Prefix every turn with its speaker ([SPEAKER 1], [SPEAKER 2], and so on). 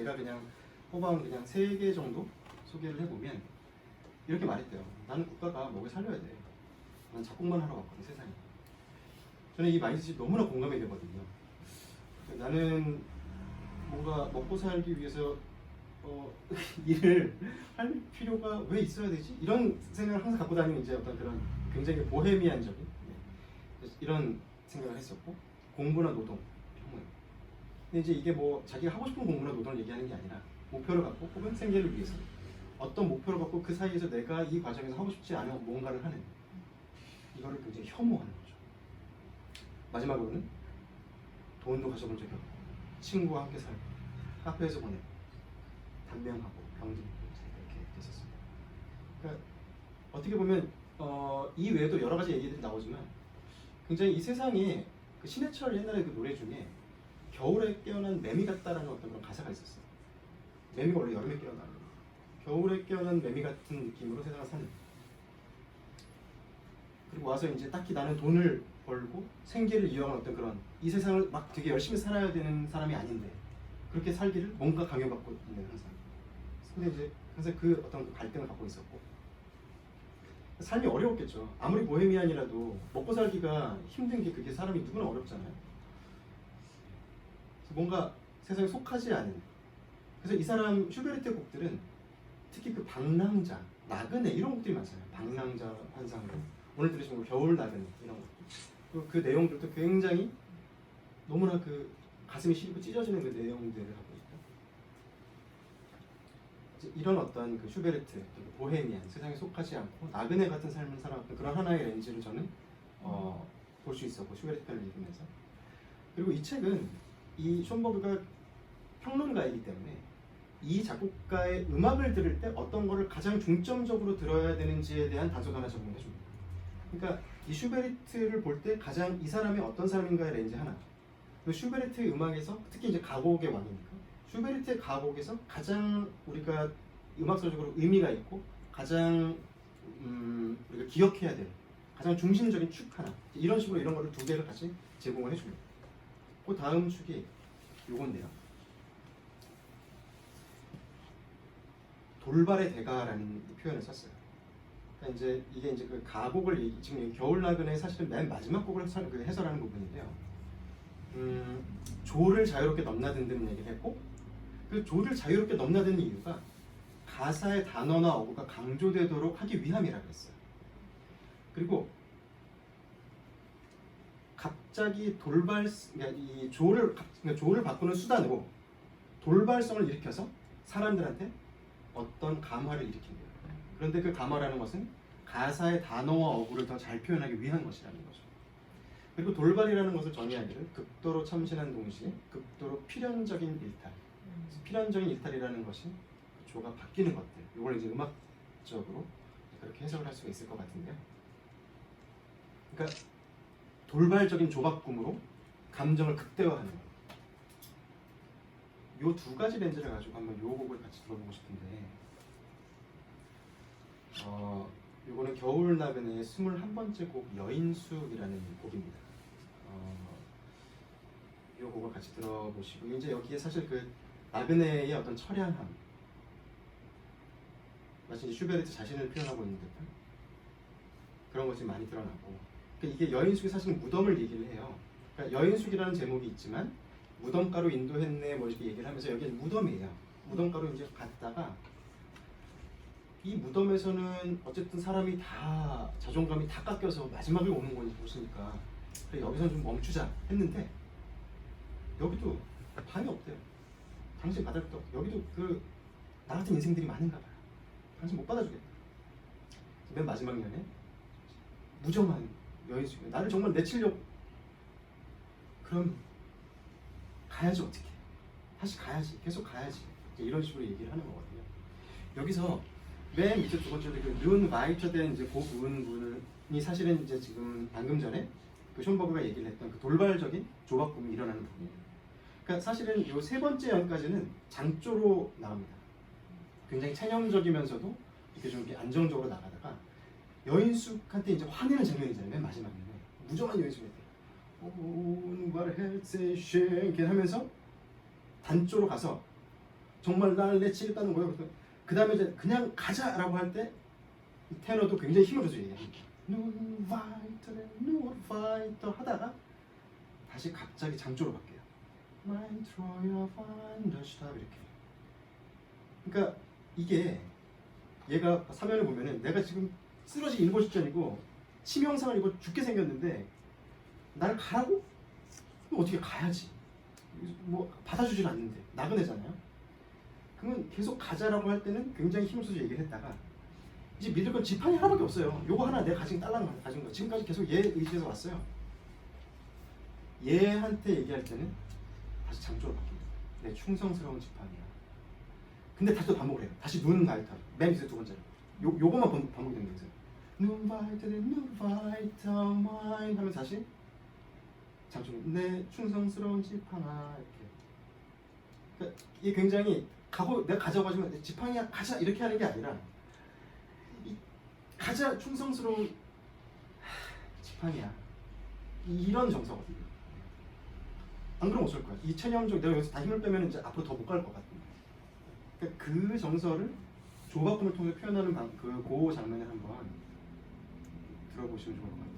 [SPEAKER 1] 제가 그냥 뽑아온 그냥 3개 정도 소개를 해보면 이렇게 말했대요. 나는 국가가 먹여 살려야 돼. 난 작곡만 하러 왔거든 세상에. 저는 이 마인드셋이 너무나 공감이 되거든요. 나는 뭔가 먹고 살기 위해서 일을 할 필요가 왜 있어야 되지? 이런 생각을 항상 갖고 다니는 이제 어떤 그런 굉장히 보헤미안적인 이런 생각을 했었고, 공부나 노동 이런 거예요. 근데 이제 이게 뭐 자기가 하고 싶은 공부나 노동을 얘기하는 게 아니라 목표를 갖고 혹은 생계를 위해서 어떤 목표를 갖고 그 사이에서 내가 이 과정에서 하고 싶지 않은 뭔가를 하는, 이거를 굉장히 혐오하는 거죠. 마지막으로는 돈도 가져본 적이 없고 친구와 함께 살고 카페에서 보내고 단명하고 병들고 이렇게 됐었습니다. 그러니까 어떻게 보면 이 외에도 여러 가지 얘기들이 나오지만 굉장히 이 세상에 그 신해철 옛날에 그 노래 중에 겨울에 깨어난 매미 같다라는 어떤 그런 가사가 있었어요. 매미가 원래 여름에 깨어나는, 겨울에 깨어난 매미 같은 느낌으로 세상을 사는. 그리고 와서 이제 딱히 나는 돈을 벌고 생계를 이어가는 어떤 그런, 이 세상을 막 되게 열심히 살아야 되는 사람이 아닌데 그렇게 살기를 뭔가 강요받고 있는 항상. 근데 이제 항상 그 어떤 갈등을 갖고 있었고, 삶이 어려웠겠죠. 아무리 보헤미안이라도 먹고 살기가 힘든 게, 그게 사람이 누구나 어렵잖아요. 그래서 뭔가 세상에 속하지 않은, 그래서 이 사람 슈베르트의 곡들은 특히 그 방랑자, 나그네 이런 곡들이 많잖아요. 방랑자 환상으로, 오늘 들으신 거 겨울 나그네 이런 것, 그 내용들도 굉장히 너무나 그 가슴이 시리고 찢어지는 그 내용들을 하고 있다. 이런 어떤 그 슈베르트, 그 보헤미안, 세상에 속하지 않고 나그네 같은 삶을 살아왔던 그런 하나의 렌즈를 저는 볼 수 있었고, 슈베르트 편을 읽으면서. 그리고 이 책은 이 숀버그가 평론가이기 때문에 이 작곡가의 음악을 들을 때 어떤 거를 가장 중점적으로 들어야 되는지에 대한 단서도 하나 제공해 줍니다. 그러니까 이 슈베르트를 볼 때 가장 이 사람이 어떤 사람인가의 렌즈 하나, 그리고 슈베르트의 음악에서 특히 이제 가곡의 왕이니까 슈베르트의 가곡에서 가장 우리가 음악사적으로 의미가 있고 가장 우리가 기억해야 될 가장 중심적인 축 하나, 이런 식으로 이런 거를 2개를 같이 제공을 해줍니다. 그 다음 축이 요건데요. 돌발의 대가라는 표현을 썼어요. 그러니까 이제 이게 이제 그 가곡을 지금 겨울 나그네 사실은 맨 마지막 곡을 해설하는 부분인데요. 조를 자유롭게 넘나든다는 얘기를 했고, 그 조를 자유롭게 넘나드는 이유가 가사의 단어나 어구가 강조되도록 하기 위함이라고 했어요. 그리고 갑자기 그러니까 이 조를 바꾸는 수단으로 돌발성을 일으켜서 사람들한테 어떤 감화를 일으킵니다. 그런데 그 감화라는 것은 가사의 단어와 어구를 더 잘 표현하기 위한 것이라는 거죠. 그리고 돌발이라는 것을 정의하기를 극도로 참신한 동시에 극도로 필연적인 일탈. 필연적인 일탈이라는 것이 그 조가 바뀌는 것들. 이걸 이제 음악적으로 그렇게 해석을 할 수가 있을 것 같은데요. 그러니까 돌발적인 조바꿈으로 감정을 극대화하는 것. 요 2가지 렌즈를 가지고 한번 요 곡을 같이 들어보고 싶은데, 요거는 겨울 나그네의 21번째 곡 여인숙이라는 곡입니다. 요 곡을 같이 들어보시고, 이제 여기에 사실 그 나그네의 어떤 처량함, 마치 슈베르트 자신을 표현하고 있는 듯한 그런 것이 많이 드러나고, 그러니까 이게 여인숙이 사실 무덤을 얘기를 해요. 그러니까 여인숙이라는 제목이 있지만 무덤가로 인도했네 뭐 이렇게 얘기를 하면서 여기는 무덤이에요. 무덤가로 이제 갔다가 이 무덤에서는 어쨌든 사람이 다 자존감이 다 깎여서 마지막에 오는 거니 보시니까 그래 여기서 좀 멈추자 했는데, 여기도 밤이 없대요. 당신 바닥도 없고, 여기도 그 나 같은 인생들이 많은가 봐요. 당신 못 받아주겠다. 맨 마지막 년에 무정한 여인숙이 나를 정말 내치려고, 그럼 가야지. 어떻게 다시 가야지, 계속 가야지, 이런 식으로 얘기를 하는 거거든요. 여기서 맨 밑에 2번째로 그눈 와이처된 이제 곡은이 사실은 이제 지금 방금 전에 그 숀버그가 얘기를 했던 그 돌발적인 조바꿈이 일어나는 부분이에요. 그러니까 사실은 요 3번째 연까지는 장조로 나옵니다. 굉장히 체념적이면서도 이렇게 좀 이렇게 안정적으로 나가다가 여인숙한테 이제 화내는 장면이잖아요. 맨 마지막에 무정한 여인숙한테 이렇게 하면서 단조로 가서 정말 나를 내치겠다는 거예요. 그 다음에 이제 그냥 가자라고 할 때 테너도 굉장히 힘을 줘서 얘기합니다. 눈 화이트네 눈 화이트 하다가 다시 갑자기 장조로 바뀌어요. Mind throw your thunderstop 이렇게. 그러니까 이게 얘가 사면을 보면은 내가 지금 쓰러지 일곱 직전이고 치명상을 입고 죽게 생겼는데 나를 가라고? 그럼 어떻게 가야지? 뭐 받아주질 않는데 나그네잖아요. 그러면 계속 가자라고 할 때는 굉장히 힘을 써서 얘기를 했다가 이제 믿을 건 지팡이 하나밖에 없어요. 요거 하나 내가 가진 딸랑 가진 거. 지금까지 계속 얘 의지해서 왔어요. 얘한테 얘기할 때는 다시 장조로 바뀝니다. 내 충성스러운 지팡이야. 근데 다시 또 반복을 해요. 다시 눈 바이터. 맨 밑에 두 번째로. 요거만 반복이 되는 거예요. 눈 바이터, 눈 바이터, 마인 하면 다시 장조. 내 충성스러운 지팡아 이렇게. 그러니까 이게 굉장히 내가 가자고 하지만 지팡이야 가자 이렇게 하는 게 아니라 가자 충성스러운 지팡이야 이런 정서거든요. 안 그러면 어쩔 거야. 이 체념적 내가 여기서 다 힘을 빼면 이제 앞으로 더 못 갈 것 같은데. 그러니까 그 정서를 조바꿈을 통해 표현하는 그 장면을 한번 들어보시면 좋을 것 같아요.